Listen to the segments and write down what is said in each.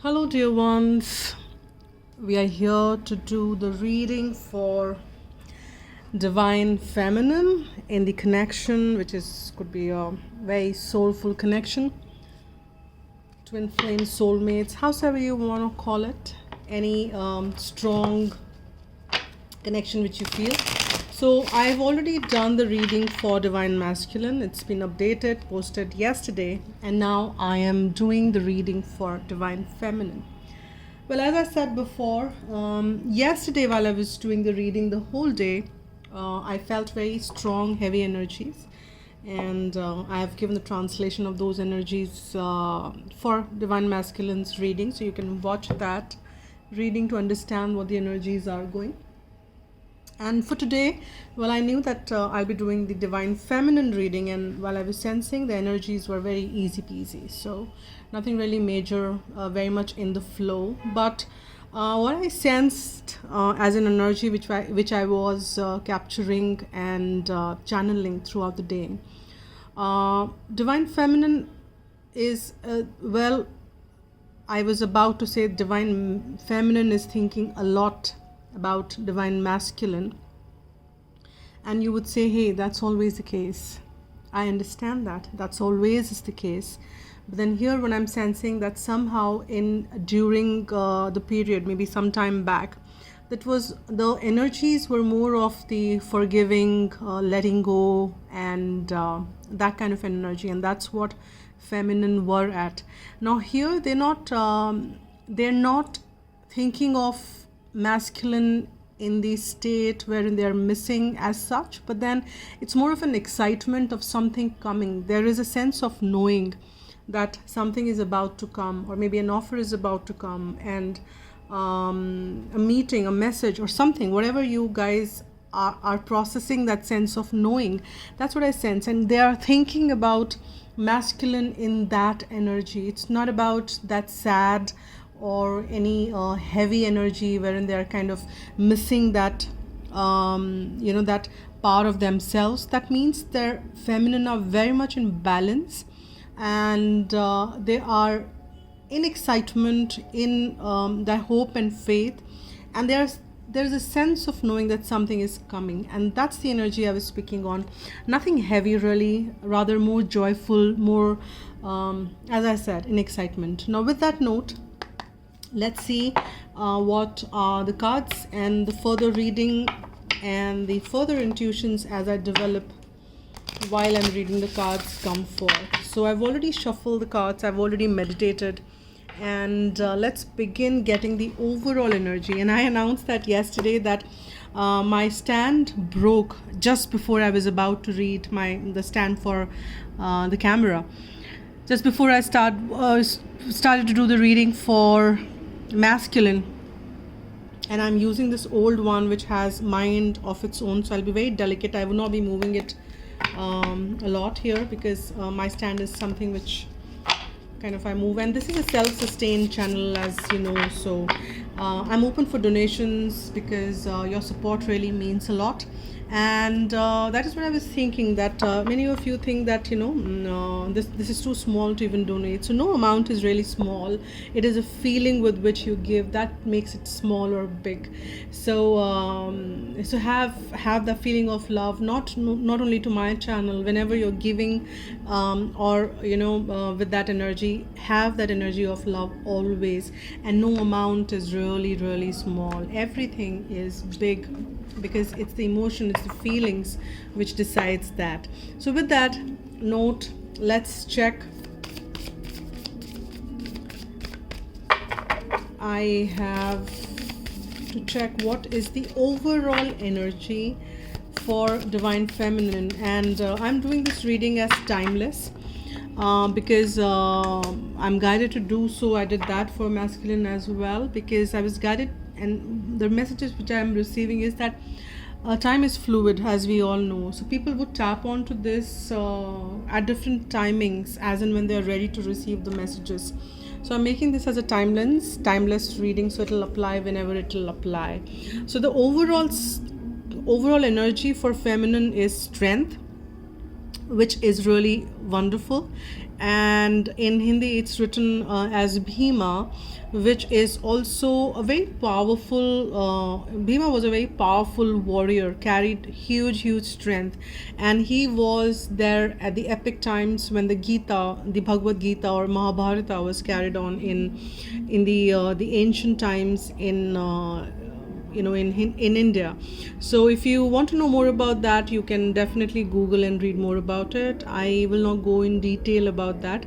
Hello, dear ones. We are here to do the reading for divine feminine in the connection, which is could be a very soulful connection. Twin flame soulmates, howsoever you want to call it, any strong connection which you feel. So I've already done the reading for divine masculine. It's been updated, posted yesterday, and now I am doing the reading for divine feminine. Well, as I said before, yesterday while I was doing the reading the whole day, I felt very strong, heavy energies, and I have given the translation of those energies for divine masculine's reading, so you can watch that reading to understand what the energies are going. And for today, well, I knew that I'll be doing the divine feminine reading, and while I was sensing, the energies were very easy peasy, so nothing really major, very much in the flow. But what I sensed as an energy which I was capturing and channeling throughout the day, divine feminine is well, I was about to say divine feminine is thinking a lot about divine masculine, and you would say, hey, that's always the case. I understand that's always is the case. But then here, when I'm sensing that somehow during the period, maybe some time back, that was the energies were more of the forgiving, letting go, and that kind of energy, and that's what feminine were at. Now here they're not thinking of masculine in the state wherein they are missing as such, but then it's more of an excitement of something coming. There is a sense of knowing that something is about to come, or maybe an offer is about to come, and a meeting, a message, or something, whatever you guys are processing, that sense of knowing, that's what I sense. And they are thinking about masculine in that energy. It's not about that sad or any heavy energy wherein they are kind of missing that that part of themselves. That means their feminine are very much in balance, and they are in excitement, in their hope and faith, and there's a sense of knowing that something is coming, and that's the energy I was speaking on. Nothing heavy really, rather more joyful, more as I said, in excitement. Now with that note, let's see what the cards and the further reading and the further intuitions as I develop while I'm reading the cards come forth. So I've already shuffled the cards, I've already meditated, and let's begin getting the overall energy. And I announced that yesterday that my stand broke just before I was about to read the stand for the camera. Just before I started to do the reading for masculine, and I'm using this old one which has mind of its own, so I'll be very delicate. I will not be moving it a lot here, because my stand is something which kind of I move, and this is a self-sustained channel, as you know, so I'm open for donations, because your support really means a lot. And that is what I was thinking, that many of you think that this is too small to even donate. So no amount is really small. It is a feeling with which you give that makes it small or big. So have the feeling of love, not only to my channel. Whenever you're giving or with that energy, have that energy of love always. And no amount is really, really small. Everything is big, because it's the emotion, it's the feelings which decides that. So with that note, let's check. I have to check what is the overall energy for divine feminine, and I'm doing this reading as timeless because I'm guided to do so. I did that for masculine as well, because I was guided, and the messages which I am receiving is that time is fluid, as we all know. So people would tap onto this at different timings, as and when they are ready to receive the messages. So I'm making this as a timeless reading, so it'll apply whenever it'll apply. So the overall energy for feminine is strength, which is really wonderful. And in Hindi it's written as Bhima, which is also a very powerful Bhima was a very powerful warrior, carried huge strength, and he was there at the epic times when the Bhagavad Gita or Mahabharata was carried on in the ancient times in in India. So if you want to know more about that, you can definitely Google and read more about it. I will not go in detail about that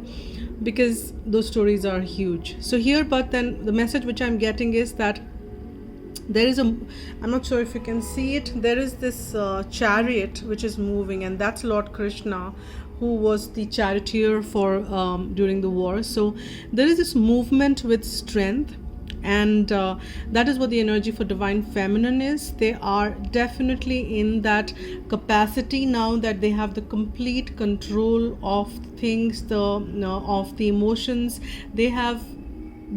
because those stories are huge. So here, but then the message which I'm getting is that there is I'm not sure if you can see it, there is this chariot which is moving, and that's Lord Krishna, who was the charioteer for during the war. So there is this movement with strength, and that is what the energy for divine feminine is. They are definitely in that capacity now that they have the complete control of things, of the emotions. They have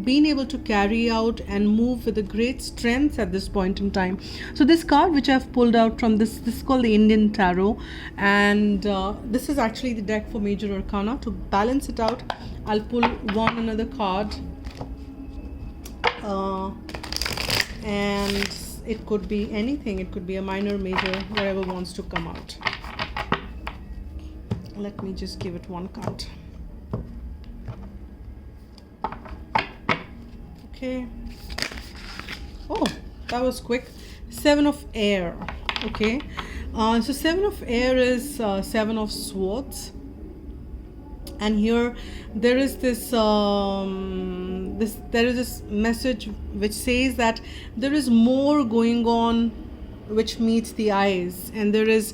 been able to carry out and move with a great strength at this point in time. So this card which I've pulled out from this is called the Indian Tarot, and this is actually the deck for Major Arcana. To balance it out, I'll pull another card, and it could be anything. It could be a minor, major, whatever wants to come out. Let me just give it one card. Okay. Oh, that was quick. 7 of Air. Okay. So 7 of Air is 7 of Swords. And here there is this this message which says that there is more going on which meets the eyes, and there is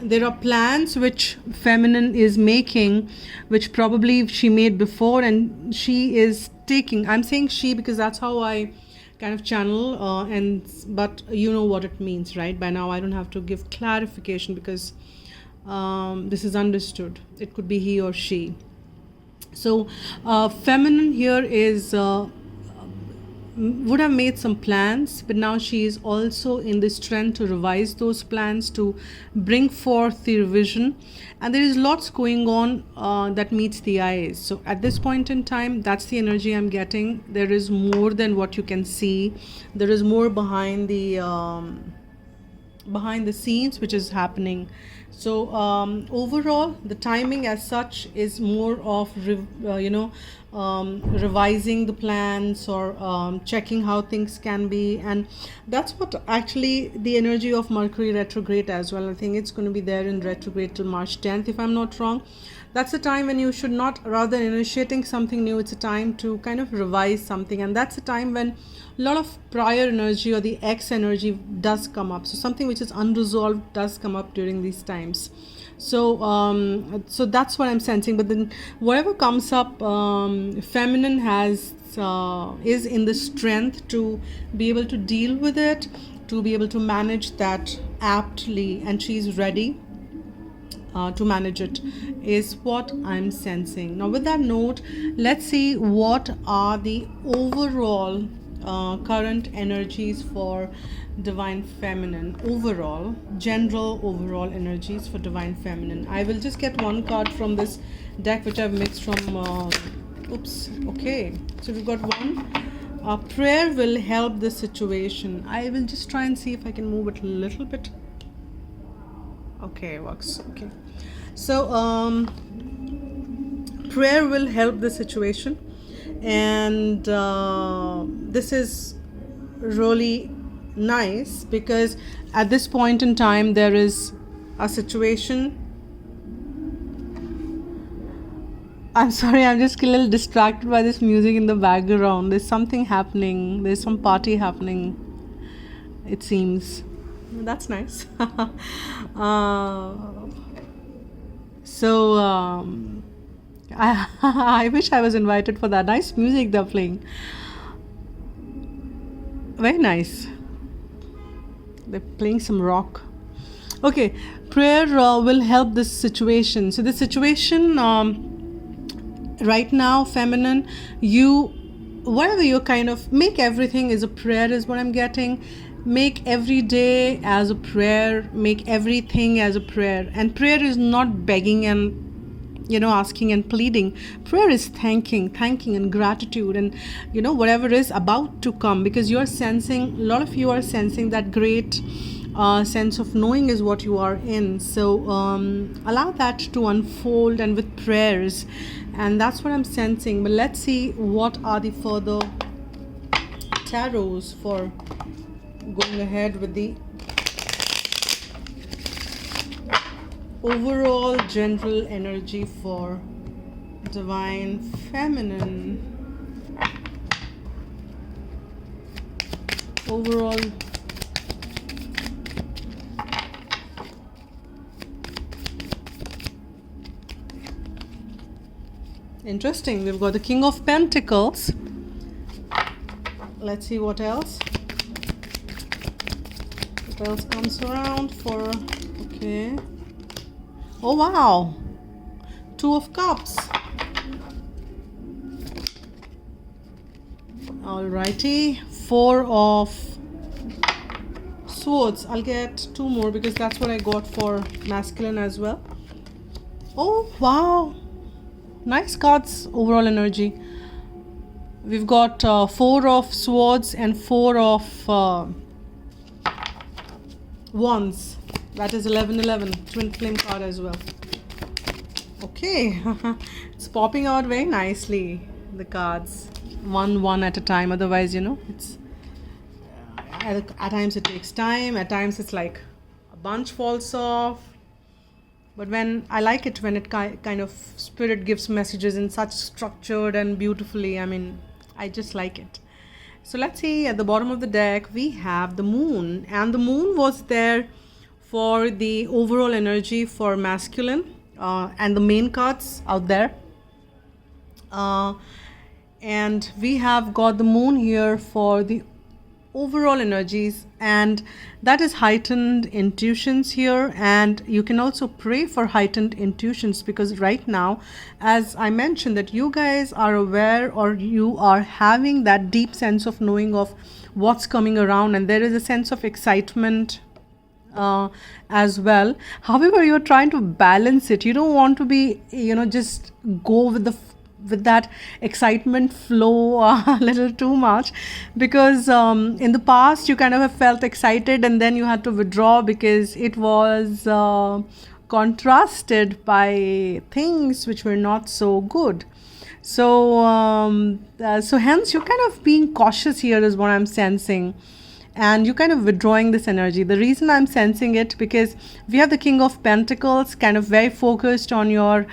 there are plans which feminine is making, which probably she made before, and she is taking, I'm saying she because that's how I kind of channel, but you know what it means, right? By now I don't have to give clarification because this is understood. It could be he or she. So feminine here is would have made some plans, but now she is also in the strength to revise those plans, to bring forth the revision, and there is lots going on that meets the eyes. So at this point in time, that's the energy I'm getting. There is more than what you can see. There is more behind the scenes which is happening. So overall, the timing as such is more of revising the plans, or checking how things can be, and that's what actually the energy of Mercury retrograde as well. I think it's going to be there in retrograde till March 10th, if I'm not wrong. That's the time when you should not, rather than initiating something new, it's a time to kind of revise something, and that's a time when a lot of prior energy or the X energy does come up. So something which is unresolved does come up during these times. So so that's what I'm sensing. But then whatever comes up, feminine has is in the strength to be able to deal with it, to be able to manage that aptly, and she's ready to manage it, is what I'm sensing. Now with that note, let's see what are the overall current energies for divine feminine. Overall, general overall energies for divine feminine. I will just get one card from this deck which I've mixed from okay, so we've got one. Prayer will help the situation. I will just try and see if I can move it a little bit. Okay, works. Okay, so prayer will help the situation, and this is really nice because at this point in time there is a situation. I'm sorry, I'm just a little distracted by this music in the background. There's something happening. There's some party happening, it seems. That's nice. So I wish I was invited for that. Nice music they're playing. Very nice. They're playing some rock. Okay, prayer will help this situation. So the situation right now, feminine, you, whatever you kind of make, everything is a prayer is what I'm getting. make every day as a prayer, make everything as a prayer. And prayer is not begging and asking and pleading. Prayer is thanking and gratitude, and whatever is about to come, because you're sensing, a lot of you are sensing that great sense of knowing is what you are in. So allow that to unfold, and with prayers, and that's what I'm sensing. But let's see what are the further tarots for going ahead with the overall general energy for divine feminine. Overall interesting. We've got the King of Pentacles. Let's see what else. What else comes around for... Okay. Oh wow, Two of Cups. Alrighty, Four of Swords. I'll get two more because that's what I got for masculine as well. Oh wow, nice cards, overall energy. We've got Four of Swords and Four of Wands. That is 1111, twin flame card as well. Okay, it's popping out very nicely, the cards. One at a time. Otherwise, it's at times it takes time. At times it's like a bunch falls off. But when I like it when it kind of spirit gives messages in such structured and beautifully. I mean, I just like it. So let's see, at the bottom of the deck we have the Moon, and the Moon was there for the overall energy for masculine, and the main cards out there, and we have got the Moon here for the overall energies, and that is heightened intuitions here. And you can also pray for heightened intuitions, because right now, as I mentioned, that you guys are aware, or you are having that deep sense of knowing of what's coming around, and there is a sense of excitement as well. However, you're trying to balance it. You don't want to be just go with that excitement flow a little too much, because in the past you kind of have felt excited and then you had to withdraw because it was contrasted by things which were not so good. So so hence you're kind of being cautious here is what I'm sensing, and you kind of withdrawing this energy. The reason I'm sensing it, because we have the King of Pentacles, kind of very focused on your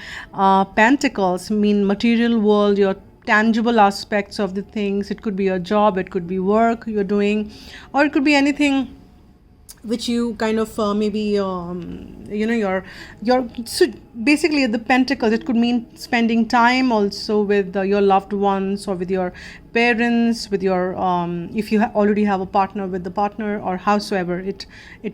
pentacles, mean material world, your tangible aspects of the things. It could be your job, it could be work you're doing, or it could be anything which you kind of maybe your so basically the pentacles, it could mean spending time also with your loved ones, or with your parents, with your if you already have a partner, with the partner, or howsoever it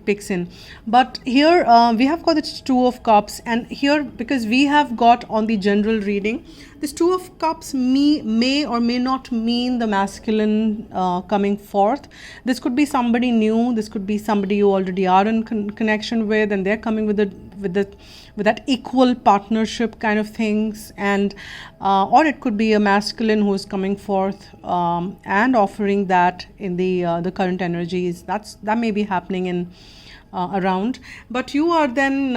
picks in. But here we have got the Two of Cups, and here, because we have got on the general reading, this Two of Cups may or may not mean the masculine coming forth. This could be somebody new, this could be somebody you already are in connection with, and they're coming with that equal partnership kind of things, and or it could be a masculine who is coming forth and offering that in the current energies. That may be happening in around. But you are then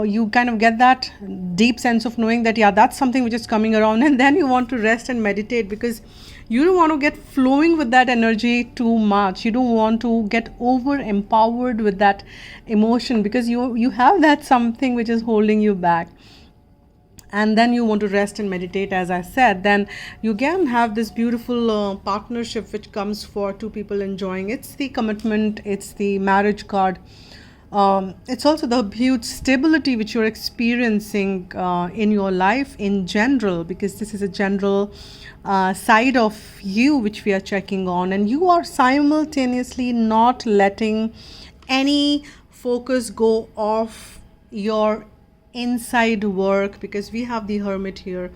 you kind of get that deep sense of knowing that that's something which is coming around, and then you want to rest and meditate, because you don't want to get flowing with that energy too much. You don't want to get over empowered with that emotion, because you have that something which is holding you back. And then you want to rest and meditate, as I said. Then you can have this beautiful partnership which comes for two people enjoying. It's the commitment, it's the marriage card. It's also the huge stability which you're experiencing in your life in general, because this is a general side of you which we are checking on, and you are simultaneously not letting any focus go off your inside work, because we have the hermit here.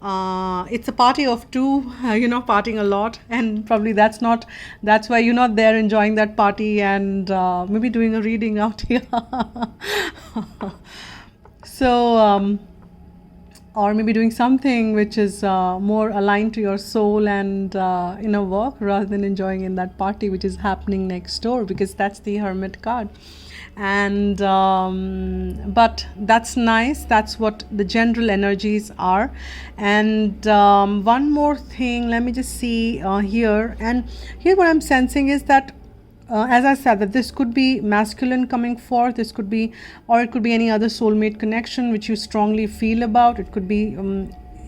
It's a party of two, partying a lot, and probably that's why you're not there enjoying that party, and maybe doing a reading out here. So or maybe doing something which is more aligned to your soul and inner work, rather than enjoying in that party which is happening next door, because that's the hermit card. And but that's nice, that's what the general energies are. And one more thing, let me just see here. And here what I'm sensing is that as I said, that this could be masculine coming forth, this could be, or it could be any other soulmate connection which you strongly feel about. It could be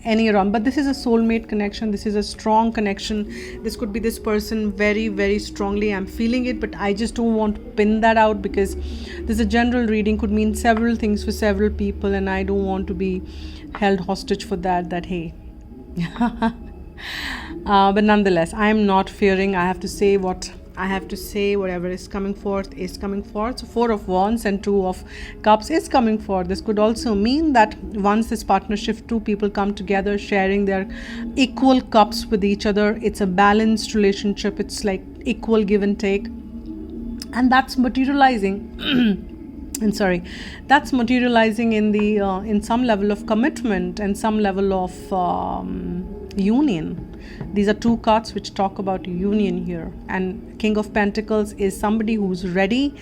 any around, but this is a soulmate connection, this is a strong connection. This could be this person very, very strongly, I'm feeling it, but I just don't want to pin that out, because this is a general reading, could mean several things for several people, and I don't want to be held hostage for that hey. But nonetheless, I am not fearing. I have to say what I have to say. Whatever is coming forth is coming forth. So 4 of Wands and 2 of Cups is coming forth. This could also mean that once this partnership, 2 people come together sharing their equal cups with each other, it's a balanced relationship, it's like equal give and take, and that's materializing and sorry, that's materializing in the in some level of commitment and some level of union. These are 2 cards which talk about union here, and King of Pentacles is somebody who's ready,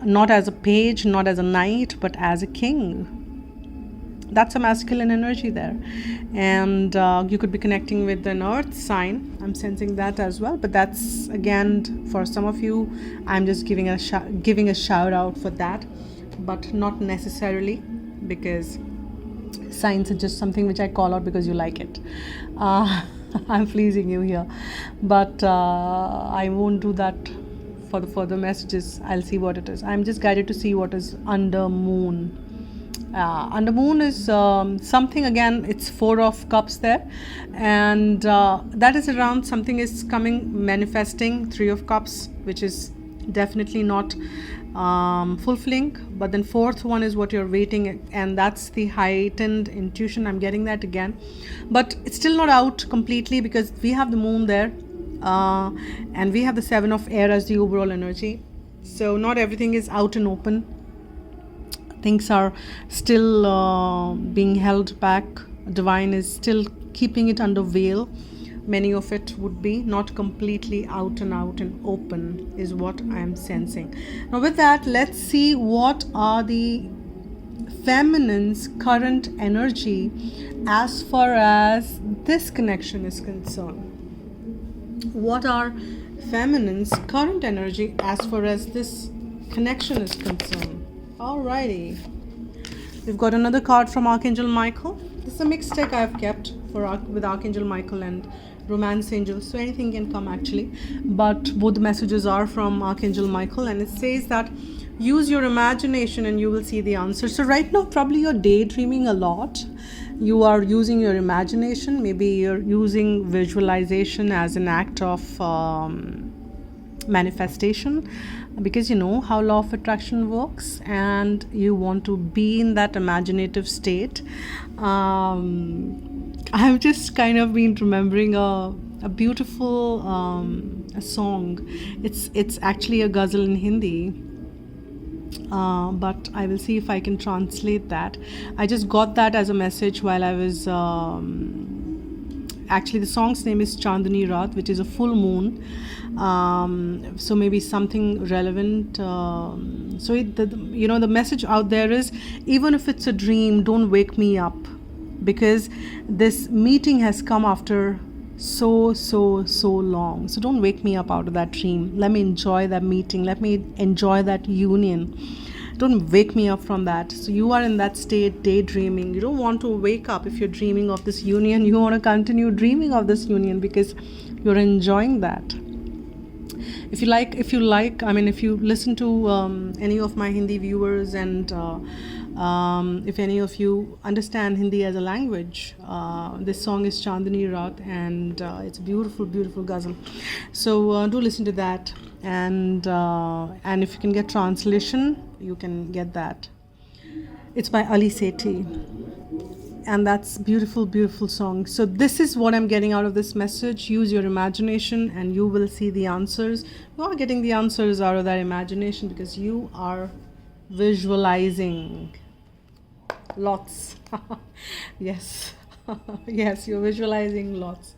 not as a page, not as a knight, but as a king. That's a masculine energy there. And you could be connecting with an earth sign, I'm sensing that as well, but that's again for some of you, I'm just giving a shout out for that, but not necessarily, because signs are just something which I call out because you like it. I'm pleasing you here, but I won't do that for the further messages. I'll see what it is. I'm just guided to see what is under moon. Under moon is something, again, it's 4 of Cups there, and that is around something is coming, manifesting. 3 of Cups, which is definitely not fulfilling, but then 4th one is what you're waiting, and that's the heightened intuition. I'm getting that again, but it's still not out completely, because we have the moon there, and we have the 7 of Air as the overall energy. So not everything is out and open, things are still being held back. Divine is still keeping it under veil. Many of it would be not completely out and open, is what I am sensing. Now with that, let's see what are the feminine's current energy as far as this connection is concerned. What are feminine's current energy as far as this connection is concerned? Alrighty, we've got another card from Archangel Michael. This is a mixed deck I have kept with Archangel Michael and Romance Angel, so anything can come actually, but both the messages are from Archangel Michael, and it says that use your imagination and you will see the answer. So right now probably you're daydreaming a lot, you are using your imagination, maybe you're using visualization as an act of manifestation, because you know how law of attraction works and you want to be in that imaginative state. I've just kind of been remembering a beautiful a song. It's actually a ghazal in Hindi, but I will see if I can translate that. I just got that as a message while I was actually the song's name is Chandni Raat, which is a full moon, so maybe something relevant. So the message out there is, even if it's a dream, don't wake me up, because this meeting has come after so long. So don't wake me up out of that dream. Let me enjoy that meeting, let me enjoy that union. Don't wake me up from that. So you are in that state, daydreaming. You don't want to wake up. If you're dreaming of this union, you want to continue dreaming of this union, because you're enjoying that. If you listen to any of my Hindi viewers, and if any of you understand Hindi as a language, this song is Chandni Raat, and it's a beautiful ghazal. So do listen to that, and if you can get translation, you can get that. It's by Ali Sethi. And that's beautiful, beautiful song. So this is what I'm getting out of this message. Use your imagination and you will see the answers. You are getting the answers out of that imagination because you are visualizing lots. Yes. Yes, you're visualizing lots.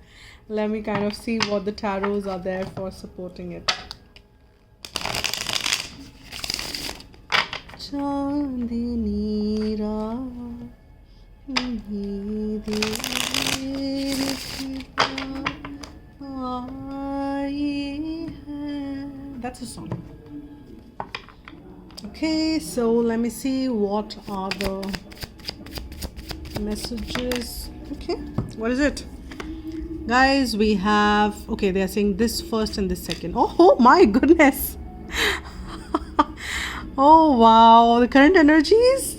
Let me kind of see what the tarots are there for supporting it. Chandini Raat. That's a song. Okay, so let me see what are the messages. Okay, what is it? Guys, we have, okay, they are saying this first and this second. Oh my goodness. Oh wow, the current energies.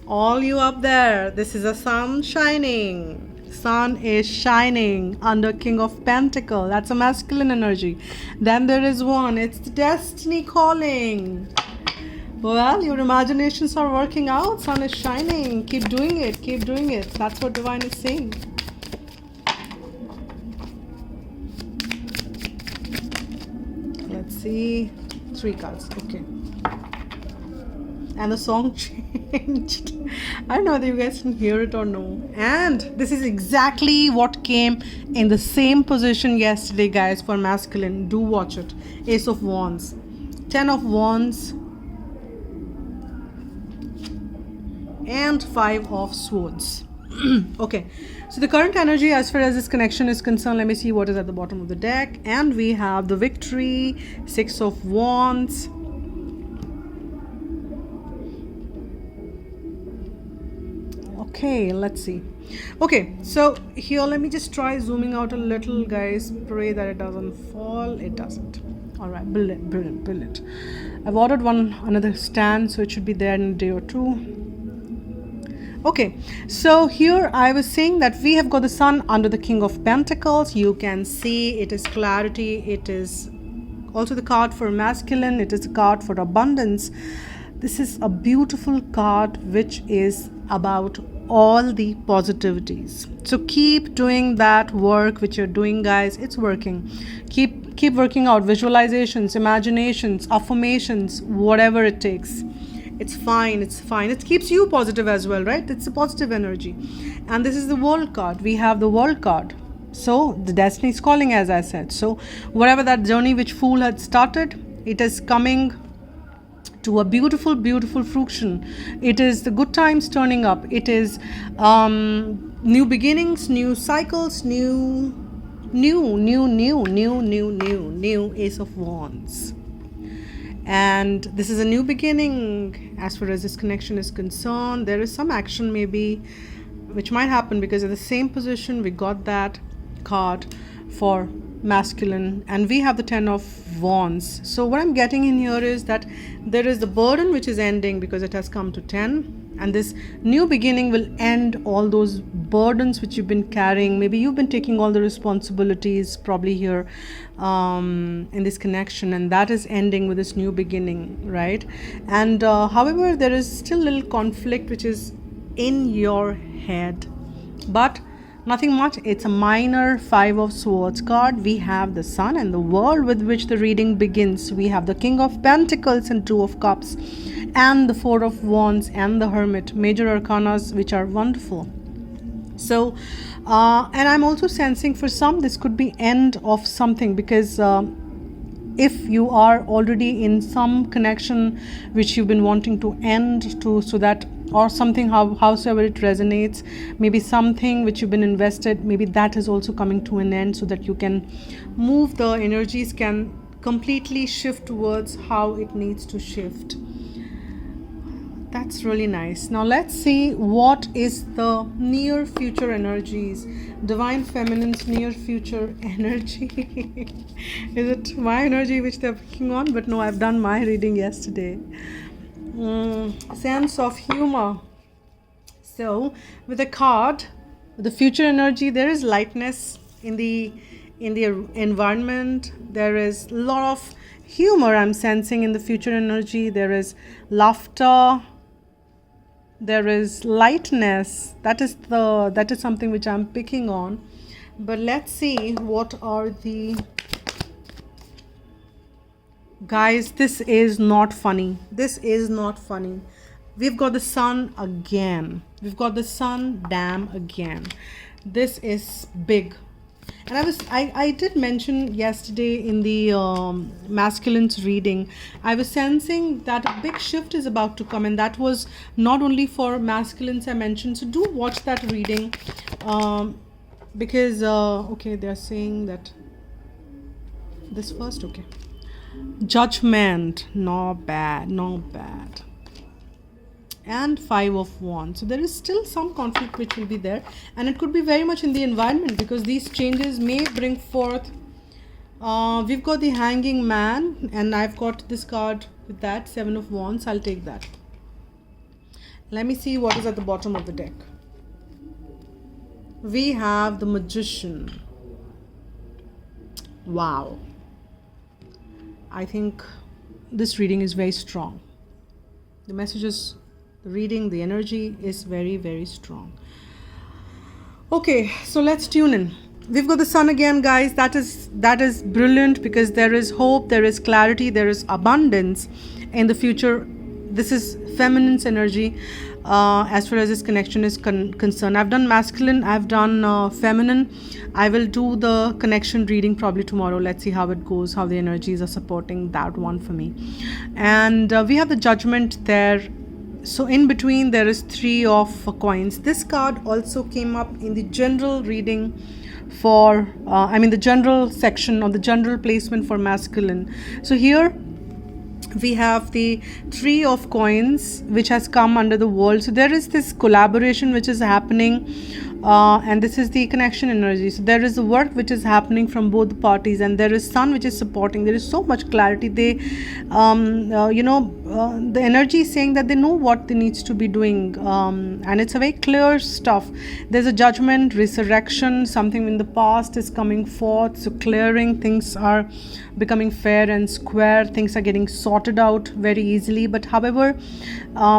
All you up there, this is a sun shining. Sun is shining under King of Pentacle. That's a masculine energy. Then there is one, it's the destiny calling. Well, your imaginations are working out. Sun is shining. Keep doing it. Keep doing it. That's what divine is saying. Let's see. 3 cards. Okay. And the song changed. I don't know whether you guys can hear it or no. And this is exactly what came in the same position yesterday, guys, for masculine. Do watch it. Ace of Wands, 10 of Wands, and 5 of Swords. Okay, so the current energy as far as this connection is concerned, let me see what is at the bottom of the deck. And we have the Victory, 6 of Wands, okay, let's see. Okay, so here let me just try zooming out a little, guys. Pray that it doesn't fall. It doesn't. All right, brilliant, brilliant, brilliant. I've ordered another stand, so it should be there in a day or two. Okay, so here I was saying that we have got the sun under the King of Pentacles. You can see it is clarity. It is also the card for masculine. It is a card for abundance. This is a beautiful card which is about all the positivities. So keep doing that work which you're doing, guys. It's working. Keep working out visualizations, imaginations, affirmations, whatever it takes. It's fine. It's fine. It keeps you positive as well, right? It's a positive energy. And this is the World card. We have the World card. So the destiny is calling, as I said. So whatever that journey which Fool had started, it is coming to a beautiful, beautiful fruition. It is the good times turning up. It is new beginnings, new cycles, new Ace of Wands. And this is a new beginning as far as this connection is concerned. There is some action maybe which might happen because in the same position we got that card for masculine and we have the 10 of Wands. So what I'm getting in here is that there is the burden which is ending because it has come to 10, and this new beginning will end all those burdens which you've been carrying. Maybe you've been taking all the responsibilities probably here in this connection, and that is ending with this new beginning, right? And however, there is still a little conflict which is in your head, but nothing much. It's a minor 5 of Swords card. We have the Sun and the World with which the reading begins. We have the King of Pentacles and 2 of Cups and the 4 of Wands and the Hermit, major arcanas which are wonderful. So and I'm also sensing for some this could be end of something, because if you are already in some connection which you've been wanting to end to, so that, or something, howsoever it resonates, maybe something which you've been invested, maybe that is also coming to an end, so that you can move, the energies can completely shift towards how it needs to shift. That's really nice. Now let's see what is the near future energies. Divine Feminine's near future energy. Is it my energy which they're picking on? But no, I've done my reading yesterday. Sense of humor. So with the card, the future energy, there is lightness in the environment. There is a lot of humor I'm sensing in the future energy. There is laughter. there is lightness. That is something which I'm picking on. But let's see what are the guys. This is not funny. This is not funny. We've got the sun again. We've got the sun damn again. This is big. And I did mention yesterday in the masculines reading, I was sensing that a big shift is about to come, and that was not only for masculines I mentioned. So do watch that reading, because okay, they're saying that this first. Okay, judgment, not bad, not bad. And 5 of Wands. So there is still some conflict which will be there, and it could be very much in the environment, because these changes may bring forth. We've got the Hanging Man, and I've got this card with that 7 of Wands. I'll take that. Let me see what is at the bottom of the deck. We have the Magician. Wow. I think this reading is very strong. The messages, the reading, the energy is very, very strong. Okay, so let's tune in. We've got the sun again, guys. That is brilliant, because there is hope, there is clarity, there is abundance in the future. This is feminine's energy as far as this connection is concerned. I've done masculine, I've done feminine. I will do the connection reading probably tomorrow. Let's see how it goes, how the energies are supporting that one for me. And we have the Judgment there. So in between there is 3 of coins. This card also came up in the general reading for the general section, or the general placement for masculine. So here we have the 3 of coins, which has come under the world. So there is this collaboration which is happening, and this is the connection energy. So there is the work which is happening from both the parties, and there is sun which is supporting. There is so much clarity. They the energy is saying that they know what they needs to be doing, and it's a very clear stuff. There's a judgment, resurrection, something in the past is coming forth, so clearing, things are becoming fair and square, things are getting sorted out very easily. But however,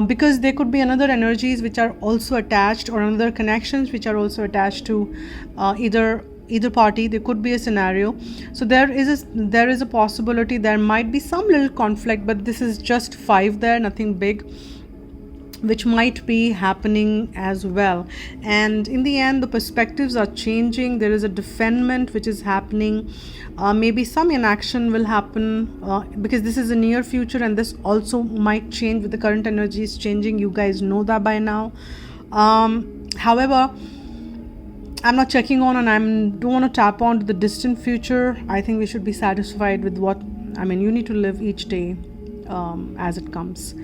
because there could be another energies which are also attached, or another connections which are also attached to either party, there could be a scenario. So there is a possibility there might be some little conflict, but this is just 5 there, nothing big, which might be happening as well. And in the end, the perspectives are changing. There is a defendment which is happening. Maybe some inaction will happen, because this is a near future, and this also might change with the current energies changing. You guys know that by now. However, I'm not checking on, and I don't want to tap on to the distant future. I think we should be satisfied with what, you need to live each day as it comes.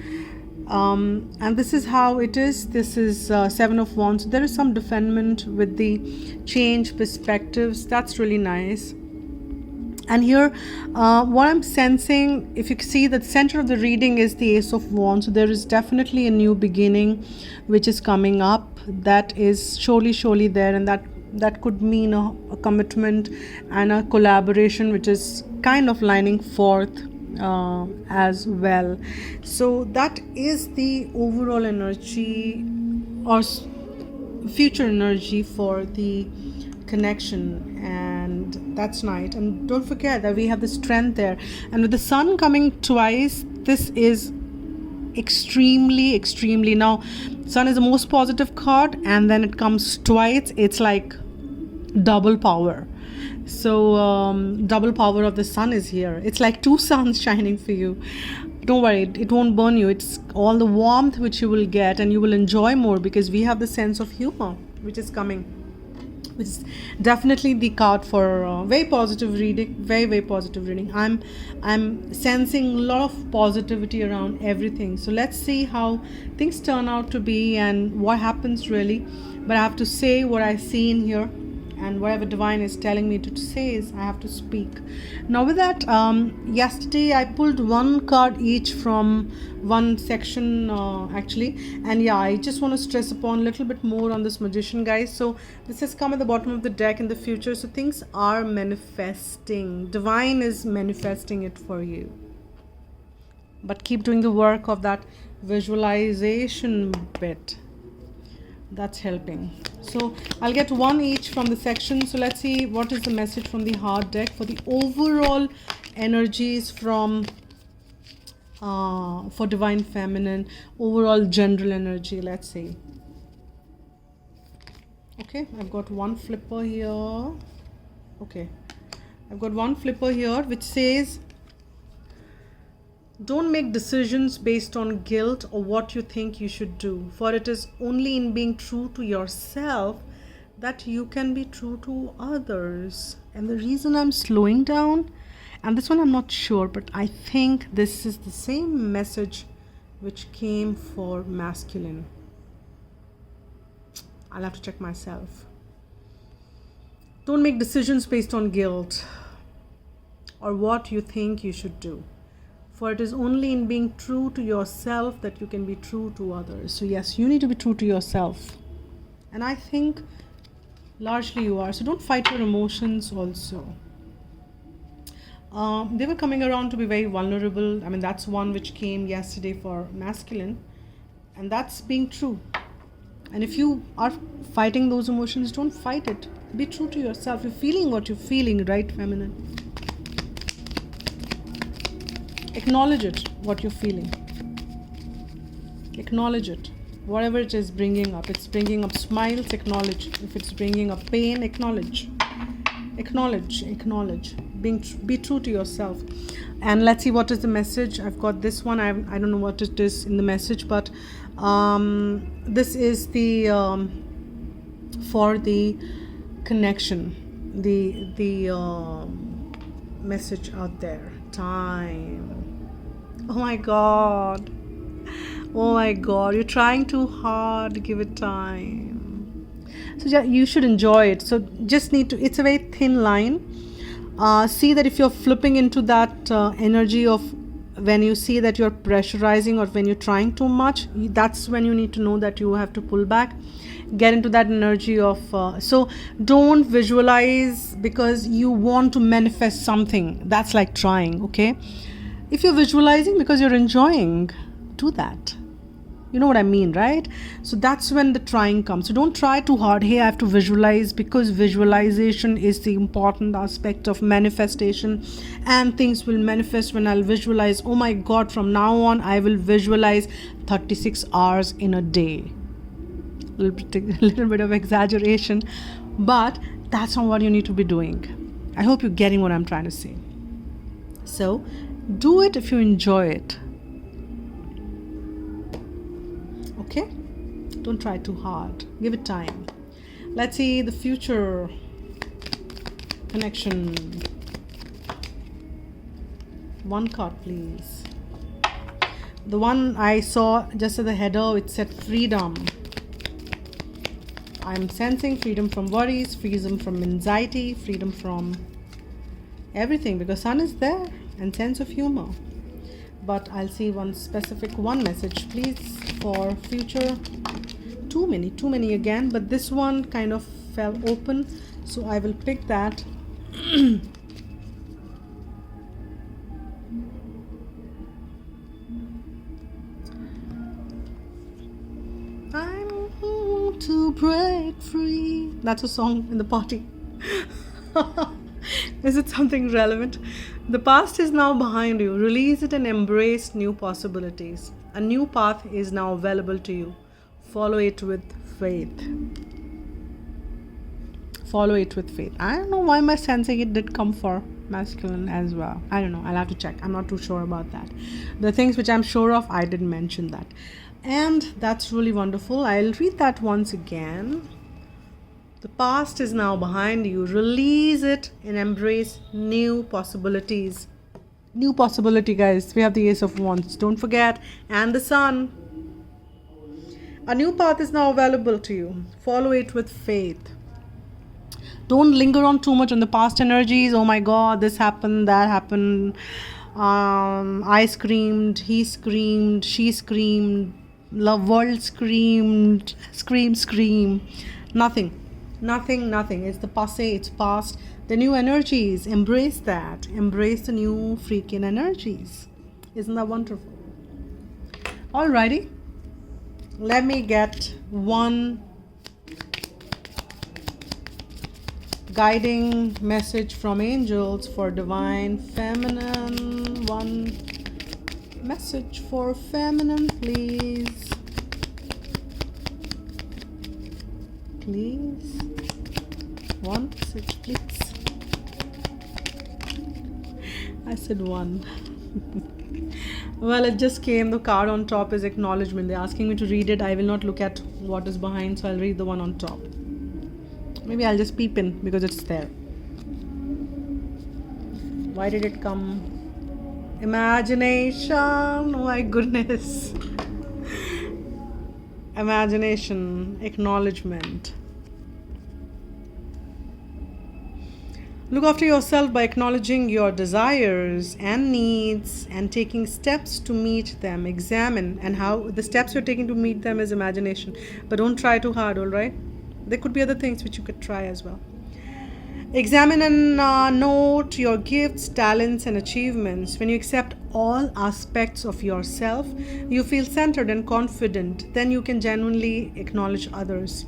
And this is how it is. This is 7 of Wands. There is some defendment with the change perspectives. That's really nice. And here what I'm sensing, if you see, the center of the reading is the Ace of Wands. So there is definitely a new beginning which is coming up. That is surely there, and that could mean a commitment and a collaboration which is kind of lining forth as well. So that is the overall energy, or future energy for the connection, and that's nice. And don't forget that we have the strength there, and with the sun coming twice, this is extremely now, sun is the most positive card, and then it comes twice, it's like double power. So double power of the sun is here. It's like 2 suns shining for you. Don't worry, it won't burn you. It's all the warmth which you will get, and you will enjoy more, because we have the sense of humor which is coming, which is definitely the card for very positive reading. Very positive reading. I'm sensing a lot of positivity around everything. So let's see how things turn out to be and what happens really. But I have to say what I see in here, and whatever divine is telling me to say is I have to speak. Now with that, yesterday I pulled 1 card each from one section actually, and yeah, I just want to stress upon a little bit more on this Magician, guys. So this has come at the bottom of the deck in the future. So things are manifesting. Divine is manifesting it for you, but keep doing the work of that visualization bit. That's helping. So I'll get one each from the section. So let's see what is the message from the heart deck for the overall energies from for divine feminine, overall general energy. Let's see. Okay, I've got one flipper here. Okay, I've got one flipper here which says, don't make decisions based on guilt or what you think you should do, for it is only in being true to yourself that you can be true to others. And the reason I'm slowing down, and this one I'm not sure, but I think this is the same message which came for masculine. I'll have to check myself. Don't make decisions based on guilt or what you think you should do, for it is only in being true to yourself that you can be true to others. So yes, you need to be true to yourself. And I think largely you are. So don't fight your emotions also. They were coming around to be very vulnerable. I mean, that's one which came yesterday for masculine. And that's being true. And if you are fighting those emotions, don't fight it. Be true to yourself. You're feeling what you're feeling, right, feminine? Acknowledge it, what you're feeling. Acknowledge it. Whatever it is bringing up. It's bringing up smiles, acknowledge. If it's bringing up pain, acknowledge. Acknowledge. Be true to yourself. And let's see what is the message. I've got this one. I don't know what it is in the message, but this is the for the connection, the message out there. Time. Oh my god, you're trying too hard. Give it time. So yeah, you should enjoy it. So just need to, it's a very thin line. See that if you're flipping into that energy of when you see that you're pressurizing or when you're trying too much, that's when you need to know that you have to pull back. Get into that energy of so don't visualize because you want to manifest something. That's like trying. Okay, if you're visualizing because you're enjoying, do that. You know what I mean, right? So that's when the trying comes. So don't try too hard. Hey, I have to visualize, because visualization is the important aspect of manifestation, and things will manifest when I'll visualize. Oh my god, from now on I will visualize 36 hours in a day. A little bit of exaggeration, but that's not what you need to be doing. I hope you're getting what I'm trying to say. So do it if you enjoy it. Okay, don't try too hard. Give it time. Let's see the future connection. One card, please. The one I saw just at the header, it said freedom. I'm sensing freedom from worries, freedom from anxiety, freedom from everything, because sun is there, and sense of humor. But I'll see one message, please, for future. Too many again, but this one kind of fell open, so I will pick that. I'm to break free. That's a song in the party. Is it something relevant? The past is now behind you. Release it and embrace new possibilities. A new path is now available to you. Follow it with faith. Follow it with faith. I don't know why my sensing it did come for masculine as well. I don't know. I'll have to check. I'm not too sure about that. The things which I'm sure of, I didn't mention that. And that's really wonderful. I'll read that once again. The past is now behind you. Release it and embrace new possibilities. New possibility, guys. We have the Ace of Wands. Don't forget. And the Sun. A new path is now available to you. Follow it with faith. Don't linger on too much on the past energies. Oh my God, this happened, that happened. I screamed, he screamed, she screamed, the world screamed, scream. Nothing. It's the passé, it's past. The new energies, embrace that. Embrace the new freaking energies. Isn't that wonderful? Alrighty, let me get one guiding message from angels for divine feminine. One message for feminine, please. Please. One message, please. I said one. Well, it just came. The card on top is acknowledgement. They're asking me to read it. I will not look at what is behind, so I'll read the one on top. Maybe I'll just peep in because it's there. Why did it come? Imagination. Oh my goodness. Imagination. Acknowledgement. Look after yourself by acknowledging your desires and needs and taking steps to meet them. Examine, and how the steps you're taking to meet them is imagination. But don't try too hard, all right? There could be other things which you could try as well. Examine and note your gifts, talents, and achievements. When you accept all aspects of yourself, you feel centered and confident. Then you can genuinely acknowledge others.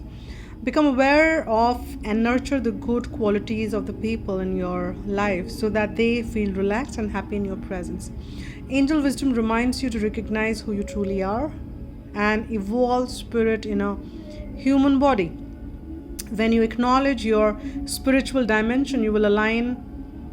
Become aware of and nurture the good qualities of the people in your life so that they feel relaxed and happy in your presence. Angel wisdom reminds you to recognize who you truly are and evolve spirit in a human body. When you acknowledge your spiritual dimension, you will align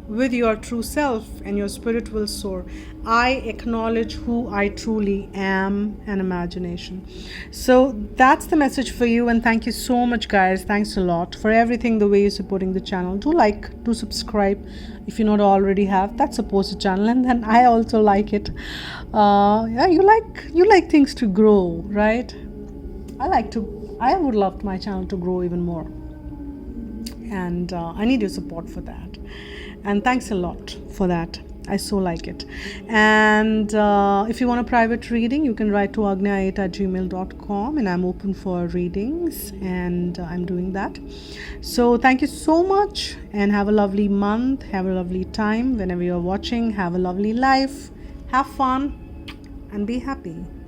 with your true self and your spirit will soar. I acknowledge who I truly am, and imagination. So that's the message for you, and thank you so much, guys. Thanks a lot for everything, the way you're supporting the channel. Do subscribe if you not already have. That supports the channel, and then I also like it. Yeah, you like things to grow, right? I would love my channel to grow even more, and I need your support for that. And thanks a lot for that. I so like it. And if you want a private reading, you can write to agnya8@gmail.com, and I'm open for readings, and I'm doing that. So thank you so much, and have a lovely month. Have a lovely time whenever you're watching. Have a lovely life. Have fun and be happy.